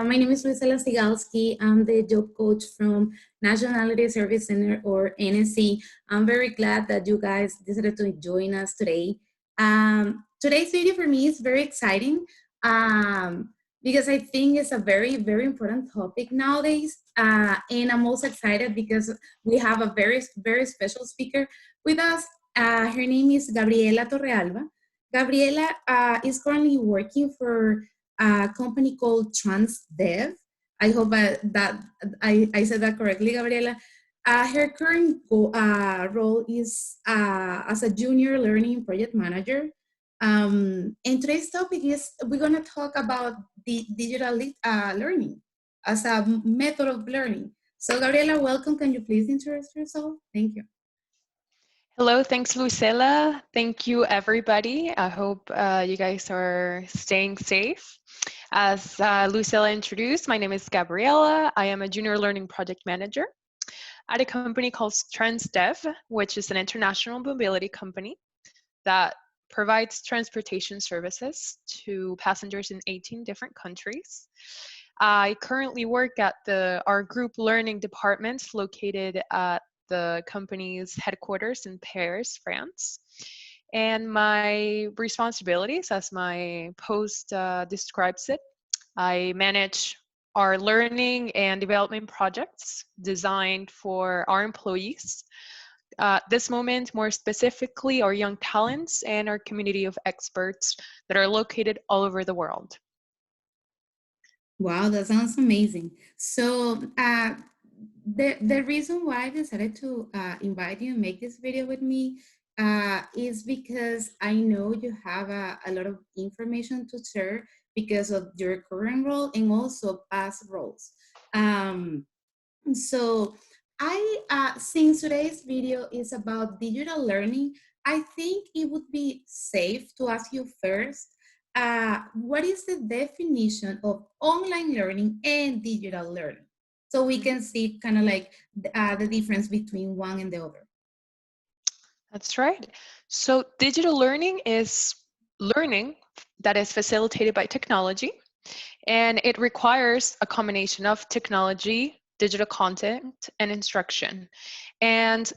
My name is Luisela Sigalski. I'm the job coach from Nationality Service Center, or NSC. I'm very glad that you guys decided to join us today. Today's video for me is very exciting because I think it's a very, very important topic nowadays. And I'm also excited because we have a very, very special speaker with us. Her name is Gabriela Torrealba. Gabriela is currently working for a company called TransDev. I hope that I said that correctly, Gabriela. Her current role is as a junior learning project manager. And today's topic is we're going to talk about the digital learning as a method of learning. So, Gabriela, welcome. Can you please introduce yourself? Thank you. Hello, thanks, Lucela. Thank you, everybody. I hope you guys are staying safe. As Lucela introduced, my name is Gabriela. I am a junior learning project manager at a company called TransDev, which is an international mobility company that provides transportation services to passengers in 18 different countries. I currently work at our group learning department located at the company's headquarters in Paris, France. And my responsibilities, as my post describes it, I manage our learning and development projects designed for our employees. This moment, more specifically, our young talents and our community of experts that are located all over the world. Wow, that sounds amazing. So the reason why I decided to invite you and make this video with me is because I know you have a lot of information to share because of your current role and also past roles. So since today's video is about digital learning, I think it would be safe to ask you first, what is the definition of online learning and digital learning? So we can see kind of like the difference between one and the other. That's right. So digital learning is learning that is facilitated by technology, and it requires a combination of technology, digital content, and instruction. And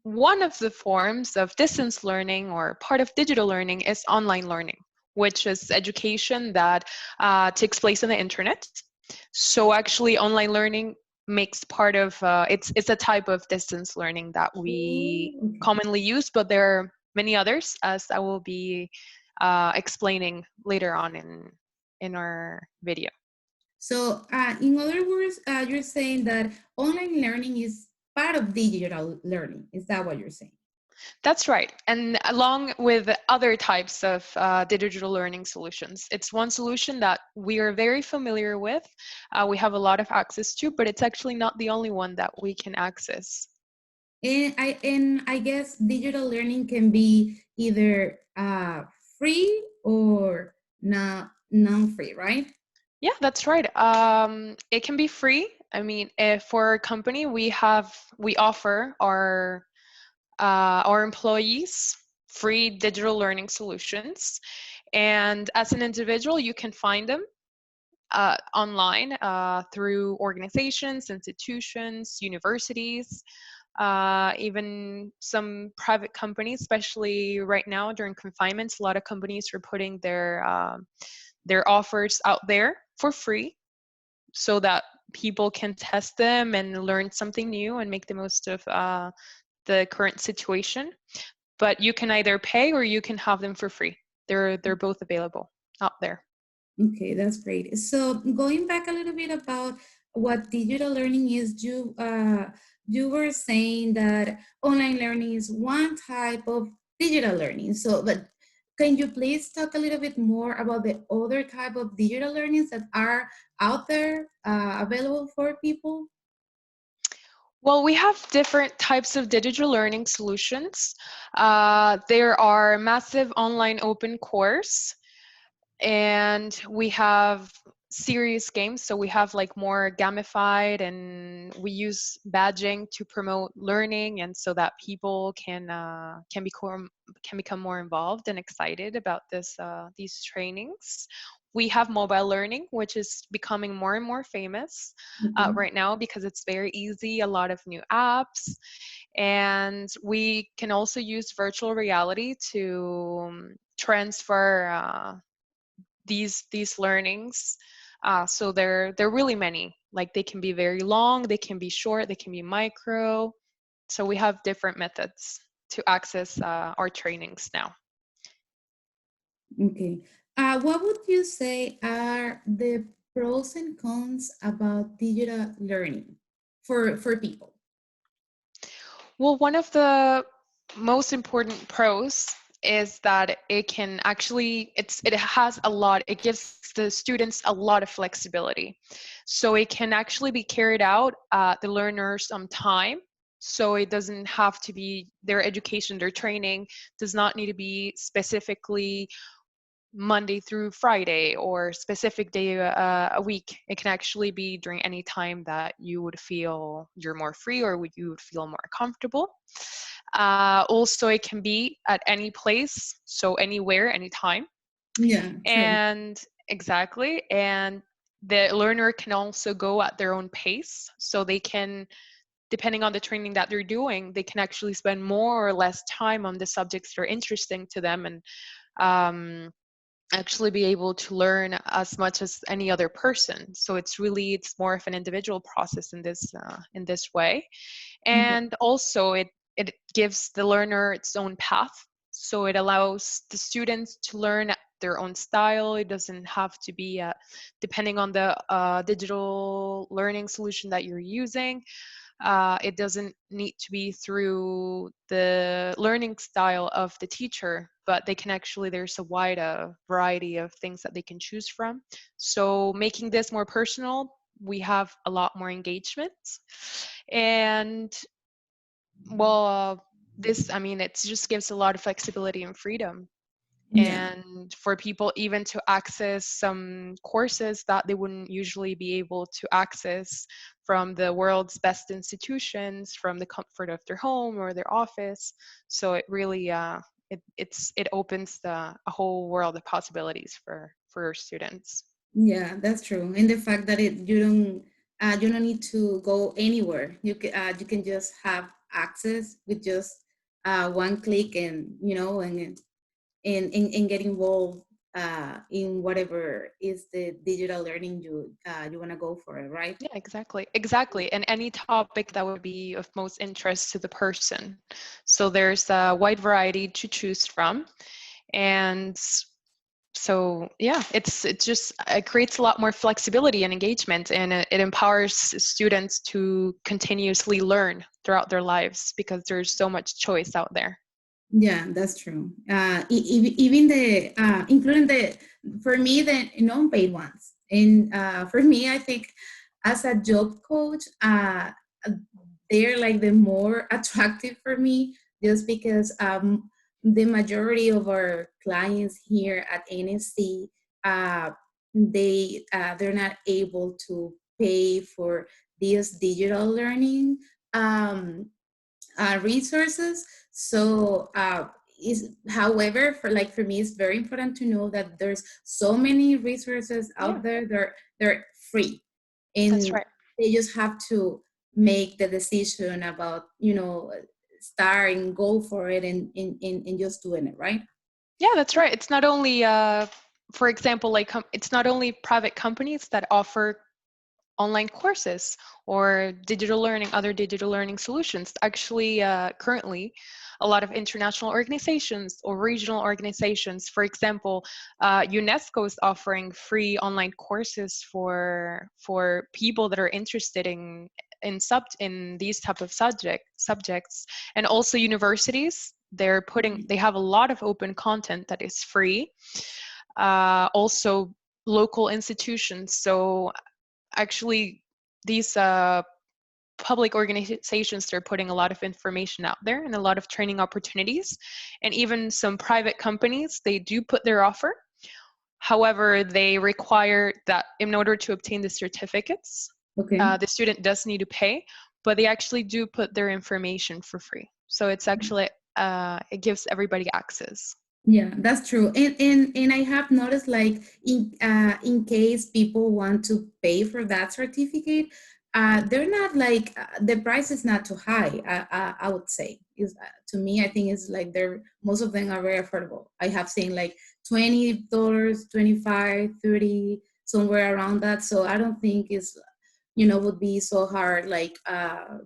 one of the forms of distance learning or part of digital learning is online learning, which is education that takes place on the internet. So actually online learning makes part of, it's a type of distance learning that we commonly use, but there are many others, as I will be explaining later on in our video. So in other words, you're saying that online learning is part of digital learning. Is that what you're saying? That's right. And along with other types of digital learning solutions, it's one solution that we are very familiar with. We have a lot of access to, but it's actually not the only one that we can access. And I guess digital learning can be either free or not non-free, right? Yeah, that's right. It can be free. I mean, for our company, we offer our employees free digital learning solutions. And as an individual, you can find them online through organizations, institutions, universities, even some private companies, especially right now during confinements. A lot of companies are putting their offers out there for free so that people can test them and learn something new and make the most of the current situation. But you can either pay or you can have them for free. They're both available out there. Okay, that's great. So going back a little bit about what digital learning is, you were saying that online learning is one type of digital learning. So, but can you please talk a little bit more about the other type of digital learnings that are out there available for people? Well, we have different types of digital learning solutions. There are massive online open course, and we have serious games. So we have like more gamified, and we use badging to promote learning, and so that people can become more involved and excited about these trainings. We have mobile learning, which is becoming more and more famous Okay. right now because it's very easy, a lot of new apps. And we can also use virtual reality to transfer these learnings. So they're really many. Like they can be very long, they can be short, they can be micro. So we have different methods to access our trainings now. Okay. What would you say are the pros and cons about digital learning for people? Well, one of the most important pros is that it can actually it has a lot, it gives the students a lot of flexibility. So it can actually be carried out at the learner's time. So it doesn't have to be their education, their training does not need to be specifically Monday through Friday or specific day a week. It can actually be during any time that you would feel you're more free or you would feel more comfortable. Also, it can be at any place, so anywhere, anytime. Yeah, true. And exactly. And the learner can also go at their own pace. So they can, depending on the training that they're doing, they can actually spend more or less time on the subjects that are interesting to them, and um, actually be able to learn as much as any other person. So it's more of an individual process in this way. Okay. And also it gives the learner its own path. So it allows the students to learn at their own style. It doesn't have to be depending on the digital learning solution that you're using. It doesn't need to be through the learning style of the teacher, but they can actually, there's a wide variety of things that they can choose from. So making this more personal, we have a lot more engagement. And well, this, I mean, it just gives a lot of flexibility and freedom. Yeah. And for people even to access some courses that they wouldn't usually be able to access from the world's best institutions, from the comfort of their home or their office. So it really it opens a whole world of possibilities for students. Yeah, that's true. And the fact that you don't need to go anywhere. You can just have access with just one click, and and get involved in whatever is the digital learning you want to go for it, right? Yeah, exactly. And any topic that would be of most interest to the person. So there's a wide variety to choose from. And so yeah, it creates a lot more flexibility and engagement, and it empowers students to continuously learn throughout their lives because there's so much choice out there. Yeah, that's true. Even the including the for me the non-paid ones, and for me, I think as a job coach, they're like the more attractive for me, just because the majority of our clients here at NSC, uh, they're not able to pay for this digital learning. Um, resources. So however, for me, it's very important to know that there's so many resources Yeah, out there. They're free, that's and right. they just have to make the decision about start and go for it, and just doing it, right? Yeah, that's right. It's not only for example, like it's not only private companies that offer online courses or other digital learning solutions. Actually, currently, a lot of international organizations or regional organizations, for example, UNESCO is offering free online courses for people that are interested in these type of subjects, and also universities. They have a lot of open content that is free. Also, local institutions. So actually these public organizations, they're putting a lot of information out there and a lot of training opportunities, and even some private companies, they do put their offer. However, they require that in order to obtain the certificates, Okay. the student does need to pay, but they actually do put their information for free. So it's actually it gives everybody access. Yeah, that's true. And I have noticed, like, in case people want to pay for that certificate, they're not like, the price is not too high. I would say is, to me, I think it's like they're, most of them are very affordable. I have seen like $20, 25, 30, somewhere around that. So I don't think it's, would be so hard, like,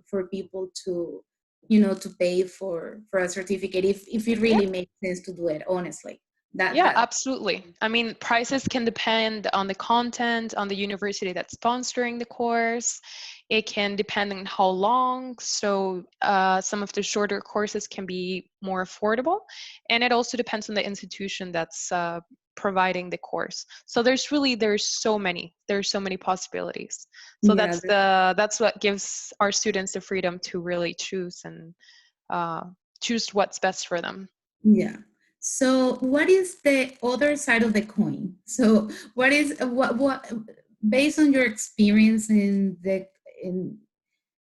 for people to, to pay for a certificate, if it Yeah. really makes sense to do it, honestly. that Yeah, that absolutely. I mean, prices can depend on the content, on the university that's sponsoring the course. It can depend on how long. So some of the shorter courses can be more affordable. And it also depends on the institution that's providing the course. So there's so many possibilities. So yeah, that's what gives our students the freedom to really choose and uh, choose what's best for them. yeah. So what is the other side of the coin? So what based on your experience in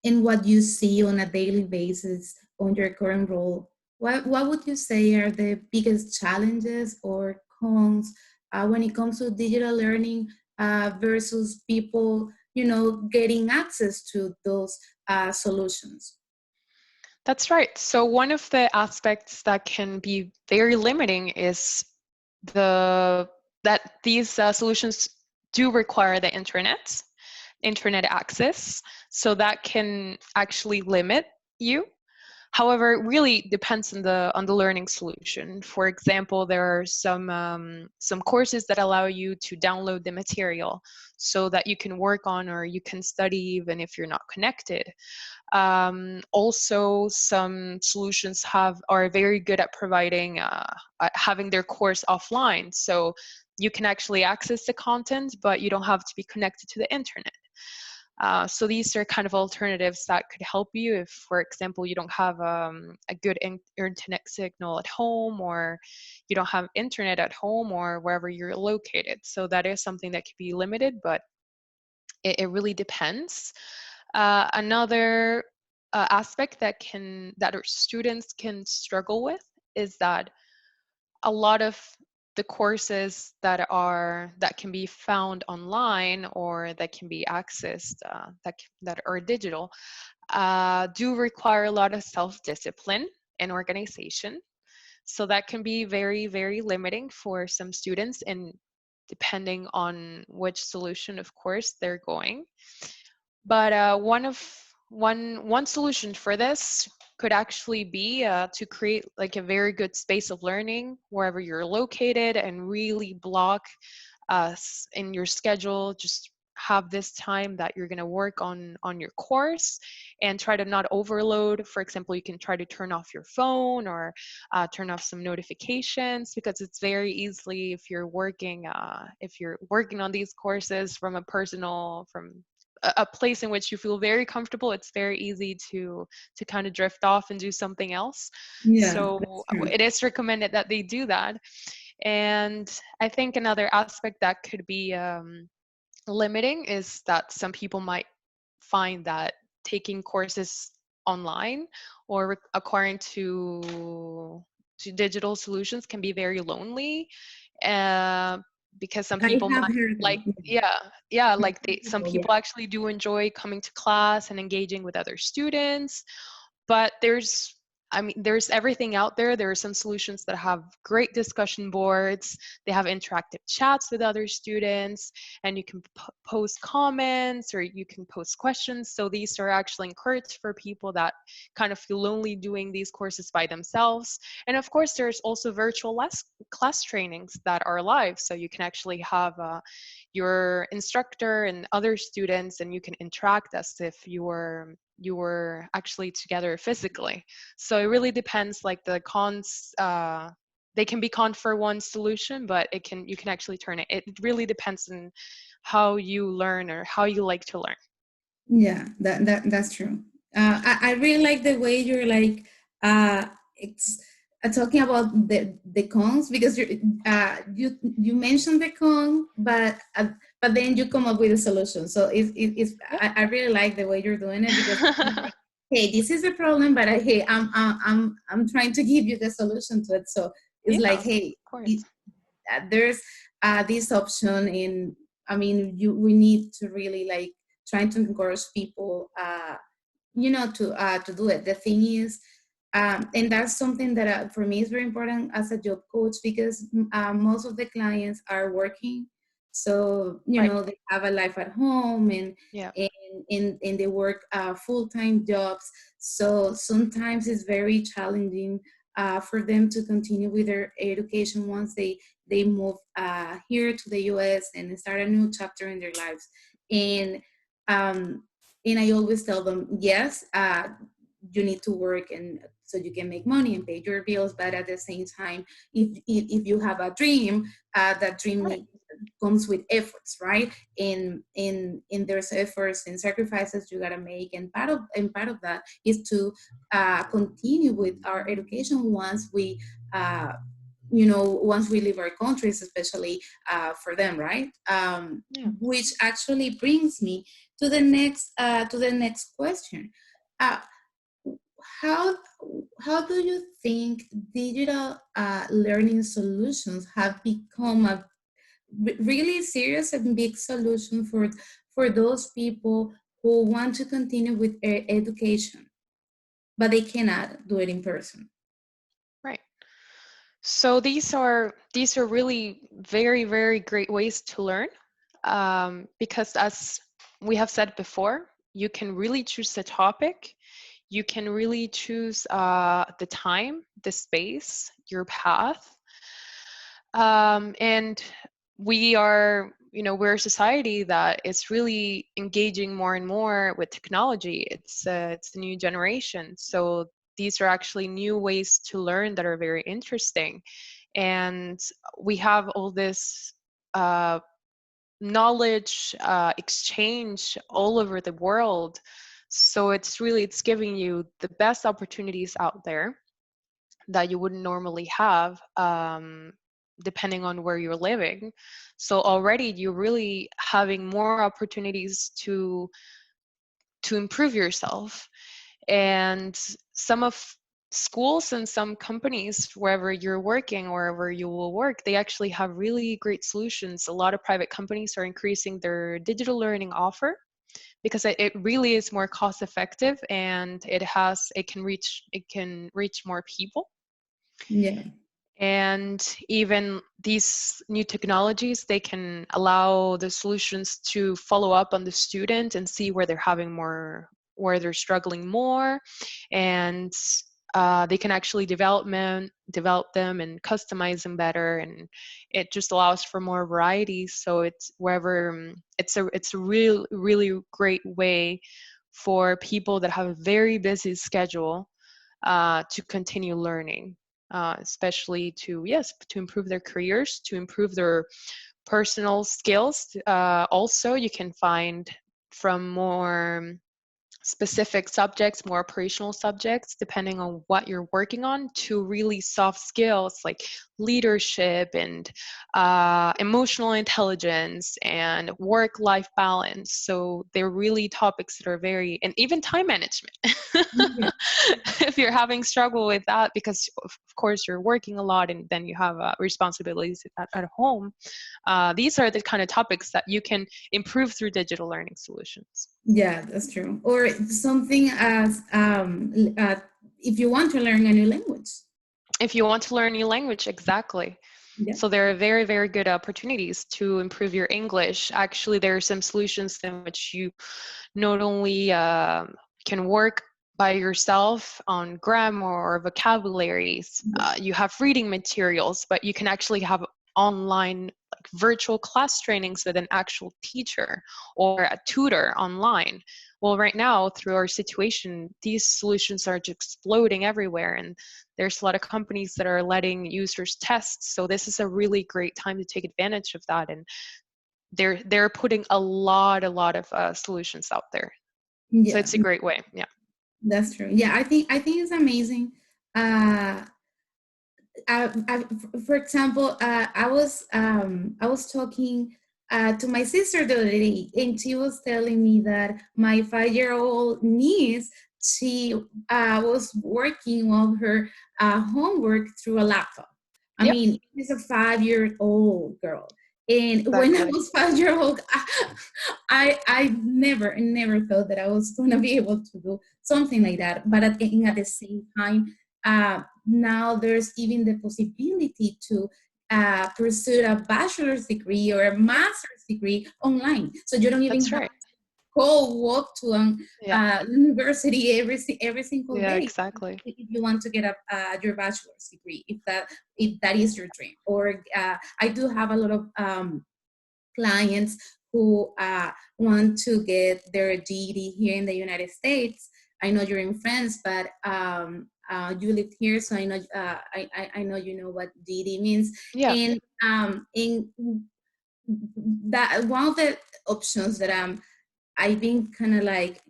in what you see on a daily basis on your current role, what would you say are the biggest challenges or cons, when it comes to digital learning, versus people, getting access to those solutions? That's right. So one of the aspects that can be very limiting is that these solutions do require the internet access. So that can actually limit you. However, it really depends on the learning solution. For example, there are some courses that allow you to download the material so that you can work on or you can study even if you're not connected. Also, some solutions are very good at providing having their course offline, so you can actually access the content, but you don't have to be connected to the internet. So these are kind of alternatives that could help you if, for example, you don't have a good internet signal at home, or you don't have internet at home or wherever you're located. So that is something that could be limited, but it really depends. Another aspect that our students can struggle with is that a lot of the courses that can be found online or that can be accessed that are digital do require a lot of self-discipline and organization. So that can be very, very limiting for some students, and depending on which solution, of course, they're going. But one solution for this could actually be to create like a very good space of learning wherever you're located, and really block in your schedule. Just have this time that you're going to work on your course, and try to not overload. For example, you can try to turn off your phone, or turn off some notifications, because it's very easily, if you're working on these courses from a place in which you feel very comfortable, it's very easy to kind of drift off and do something else. Yeah, So that's true. it is recommended that they do that. And I think another aspect that could be limiting is that some people might find that taking courses online or acquiring to digital solutions can be very lonely, uh, because some I people have might heard like, that. yeah, like some Yeah. people actually do enjoy coming to class and engaging with other students. But there's everything out there. There are some solutions that have great discussion boards. They have interactive chats with other students, and you can post comments or you can post questions. So these are actually encouraged for people that kind of feel lonely doing these courses by themselves. And of course, there's also virtual class trainings that are live. So you can actually have your instructor and other students, and you can interact as if you were actually together physically. So it really depends, like the cons, they can be con for one solution, but you can actually turn it. It really depends on how you learn or how you like to learn. Yeah, that's true. I really like the way you're like, it's talking about the cons, because you mentioned the con, but then you come up with a solution. So it's I really like the way you're doing it, because I'm Yeah. like, hey, this is a problem, but hey, I'm trying to give you the solution to it. So It's like, Yeah, of hey, course. there's this option, and I mean, we need to really like trying to encourage people, to do it. The thing is, and that's something that for me is very important as a job coach, because most of the clients are working, so Right. they have a life at home, Yeah. and they work full-time jobs. So sometimes it's very challenging for them to continue with their education once they move here to the US and start a new chapter in their lives. And um, and I always tell them, yes, you need to work and so you can make money and pay your bills, but at the same time, if you have a dream, that dream Right. comes with efforts, right? And there's efforts and sacrifices you gotta make, and part of that is to continue with our education once we once we leave our countries, especially for them, right? Yeah. Which actually brings me to the next question. Uh, how how do you think digital learning solutions have become a really serious and big solution for those people who want to continue with education, but they cannot do it in person? Right. So these are really very, very great ways to learn, because as we have said before, you can really choose the topic. You can really choose the time, the space, your path. And we're a society that is really engaging more and more with technology. It's a new generation. So these are actually new ways to learn that are very interesting. And we have all this uh, knowledge exchange all over the world. So it's giving you the best opportunities out there that you wouldn't normally have, depending on where you're living. So already you're really having more opportunities to improve yourself. And some of schools and some companies, wherever you're working or wherever you will work, they actually have really great solutions. A lot of private companies are increasing their digital learning offer because it really is more cost effective, and it can reach more people. Yeah. And even these new technologies, they can allow the solutions to follow up on the student and see where they're struggling more. And they can actually develop them and customize them better. And it just allows for more variety. So it's wherever, it's a really great way for people that have a very busy schedule to continue learning, especially to improve their careers, to improve their personal skills. Also, you can find from more specific subjects, more operational subjects, depending on what you're working on, to really soft skills like leadership and emotional intelligence and work-life balance. So they're really topics that are and even time management. Yeah. If you're having struggle with that, because of course you're working a lot and then you have responsibilities at home, these are the kind of topics that you can improve through digital learning solutions. Yeah, that's true. Or something as if you want to learn a new language. If you want to learn a new language, exactly. Yeah. So there are very, very good opportunities to improve your English. Actually, there are some solutions in which you not only can work by yourself on grammar or vocabularies, you have reading materials, but you can actually have online like virtual class trainings with an actual teacher or a tutor online. Well, right now, through our situation, these solutions are just exploding everywhere, and there's a lot of companies that are letting users test. So this is a really great time to take advantage of that, and they're putting a lot of solutions out there. So Yeah, it's a great way. Yeah. that's true. Yeah, I think it's amazing. Uh, for example, I was talking to my sister the other day, and she was telling me that my 5-year-old niece, she was working on her homework through a laptop, I Yep, mean, she's a 5-year-old girl. And when I exactly. was 5 year old, I never thought that I was going to be able to do something like that. But at the same time, now there's even the possibility to pursue a bachelor's degree or a master's degree online. So you don't even That's have right. go walk to an Yeah, university every single yeah, day exactly. if you want to get your bachelor's degree, if that is your dream. Or I do have a lot of clients who want to get their GED here in the United States. I know you're in France, but you lived here, so I know I know you know what GED means. Yeah, And in that one of the options that I've been kind of like,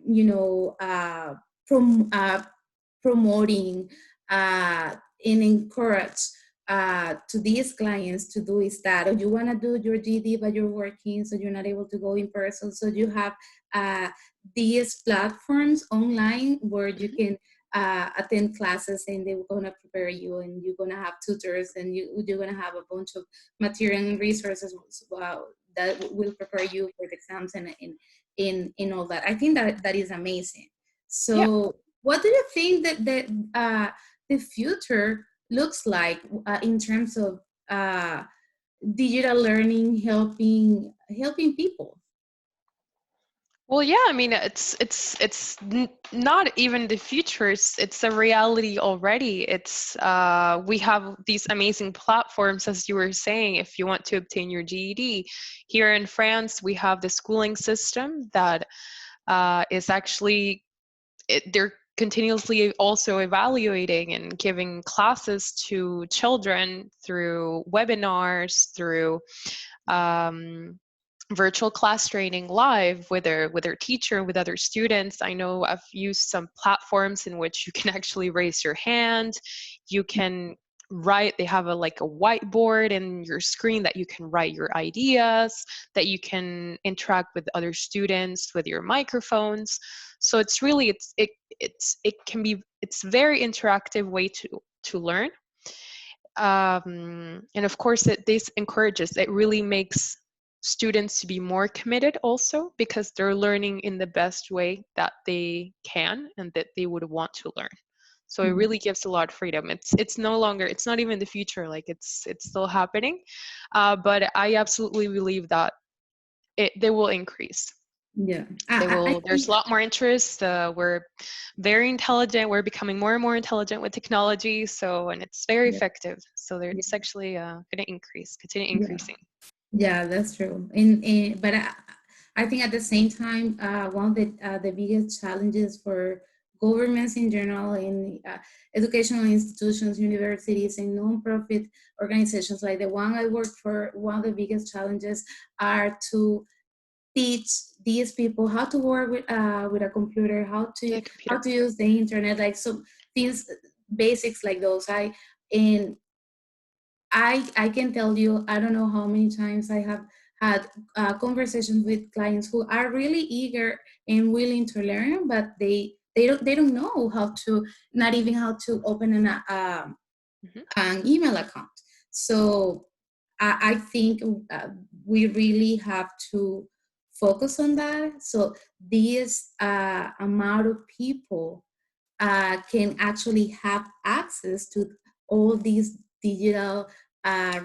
promoting and encourage to these clients to do is that, or you want to do your GD but you're working, so you're not able to go in person. So you have uh, these platforms online where you hmm, can attend classes, and they're going to prepare you, and you're going to have tutors, and you're going to have a bunch of material and resources that will prepare you for the exams and in all that. I think that that is amazing. yeah. So what do you think that the future looks like in terms of uh, digital learning helping people? Well, yeah, I mean, not even the future. It's a reality already. It's we have these amazing platforms, as you were saying. If you want to obtain your GED, here in France, we have the schooling system that is actually they're continuously also evaluating and giving classes to children through webinars, through um, virtual class training live with their teacher, with other students. I know I've used some platforms in which you can actually raise your hand. You can write, they have a like a whiteboard in your screen that you can write your ideas, that you can interact with other students with your microphones. So it's really it can be, it's very interactive way to learn. And of course this encourages, it really makes students to be more committed also, because they're learning in the best way that they can and that they would want to learn. So it Mhm. really gives a lot of freedom. It's no longer, it's not even the future, like it's still happening, but I absolutely believe that they will increase. Yeah, They I will, there's think a lot more interest. We're very intelligent, we're becoming more and more intelligent with technology, so, and it's very yeah, effective, so yeah, it's actually going to continue yeah. increasing. Yeah, that's true. But I think at the same time, one of the biggest challenges for governments in general, in educational institutions, universities, and nonprofit organizations like the one I work for, one of the biggest challenges are to teach these people how to work with a computer, Yeah, how computer. to use the internet, like some things, basics like those. And I can tell you, I don't know how many times I have had conversations with clients who are really eager and willing to learn, but they don't know how to, not even how to open Hmm. an email account. So I think we really have to focus on that. So this amount of people can actually have access to all these digital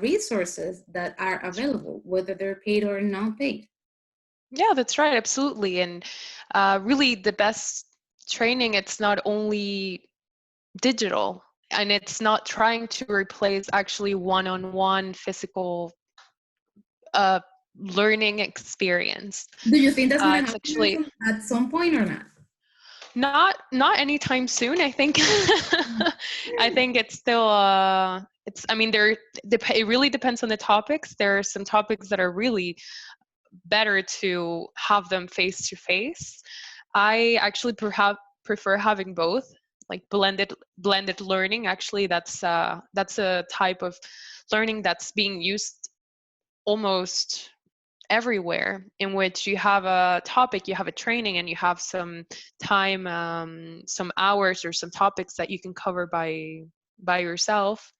resources that are available, whether they're paid or not paid. Yeah, that's right, absolutely. And really the best training, it's not only digital, and it's not trying to replace actually one-on-one physical uh, learning experience. Do you think that's going to It's happen actually at some point or not? not anytime soon, I think. I think it's still it's, I mean, it really depends on the topics. There are some topics that are really better to have them face to face. I actually perhaps prefer having both, like blended learning. Actually, that's a type of learning that's being used almost everywhere, in which you have a topic, you have a training, and you have some time, some hours or some topics that you can cover by yourself,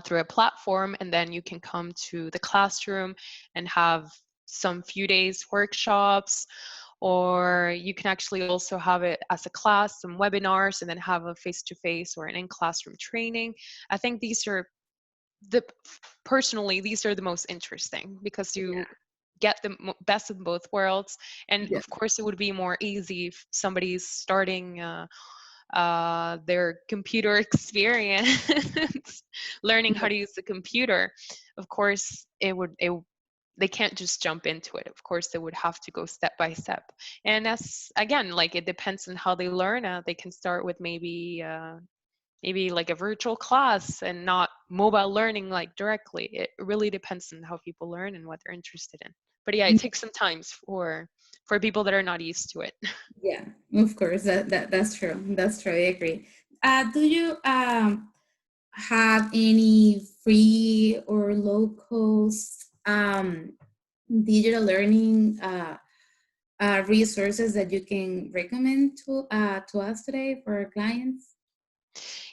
through a platform, and then you can come to the classroom and have some few days workshops, or you can actually also have it as a class, some webinars, and then have a face-to-face or an in-classroom training. I think these are personally, these are the most interesting because you get the best of both worlds. And of course, it would be more easy if somebody's starting their computer experience, learning how to use the computer. Of course, they can't just jump into it. Of course, they would have to go step by step. And that's, again, like, it depends on how they learn. They can start with maybe like a virtual class and not mobile learning like directly. It really depends on how people learn and what they're interested in. But yeah, it takes some time for people that are not used to it. Yeah, of course, that's true. That's true. I agree. Do you have any free or low cost digital learning resources that you can recommend to us today for our clients?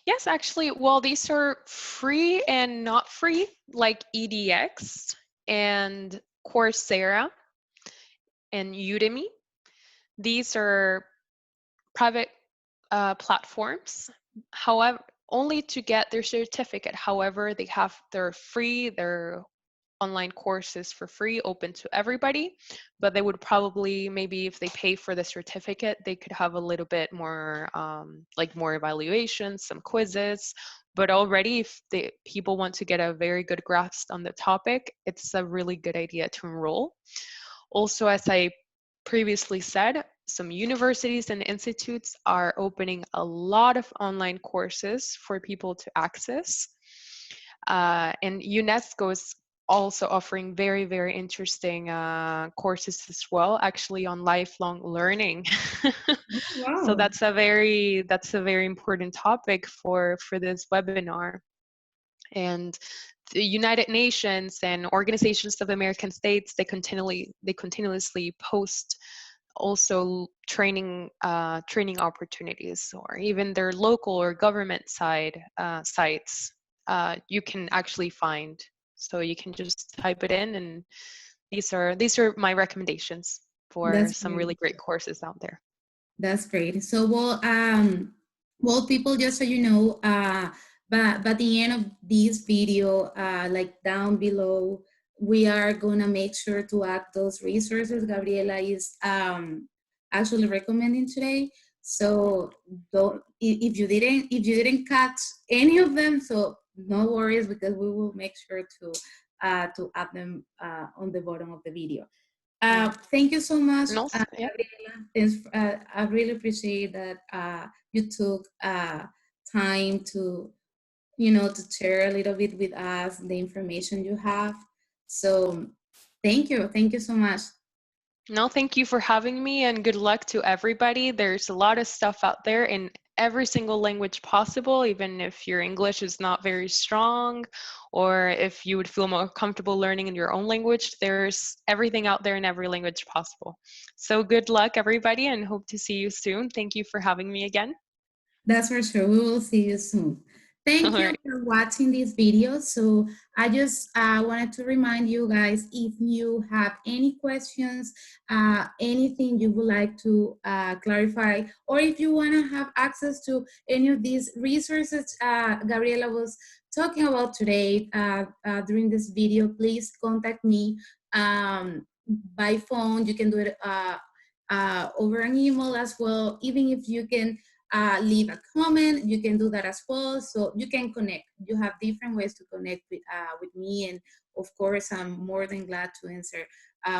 Yes, actually, well, these are free and not free, like EDX and Coursera and Udemy. These are private platforms, however, only to get their certificate. However, they're free, they're online courses for free, open to everybody, but they would probably, maybe if they pay for the certificate, they could have a little bit more, like more evaluations, some quizzes. But already, if the people want to get a very good grasp on the topic, it's a really good idea to enroll. Also, as I previously said, some universities and institutes are opening a lot of online courses for people to access. And UNESCO is also offering very, very interesting courses as well, actually on lifelong learning. So Wow. that's a very important topic for this webinar. And the United Nations and organizations of American states, they continuously post also training opportunities, or even their local or government side sites you can actually find. So you can just type it in, and these are my recommendations for That's some great. really great courses out there. That's great. So, well, people, just so you know, but by the end of this video, like down below, we are gonna make sure to add those resources Gabriela is actually recommending today. So, don't if you didn't catch any of them, so no worries, because we will make sure to add them on the bottom of the video. Thank you so much, And also, yeah. Gabriela. Thanks, I really appreciate that you took time to, to share a little bit with us the information you have. So thank you. Thank you so much. No, thank you for having me, and good luck to everybody. There's a lot of stuff out there in every single language possible, even if your English is not very strong, or if you would feel more comfortable learning in your own language. There's everything out there in every language possible. So good luck, everybody, and hope to see you soon. Thank you for having me again. That's for sure. We will see you soon. All Thank you right. for watching this video. So I just wanted to remind you guys, if you have any questions, anything you would like to clarify, or if you want to have access to any of these resources Gabriela was talking about today during this video, please contact me by phone. You can do it over an email as well. Even if you can leave a comment, you can do that as well. So you can connect. You have different ways to connect with me. And of course, I'm more than glad to answer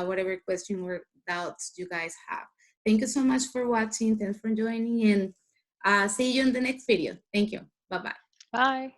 whatever question or doubts you guys have. Thank you so much for watching. Thanks for joining, and see you in the next video. Thank you. Bye-bye. Bye.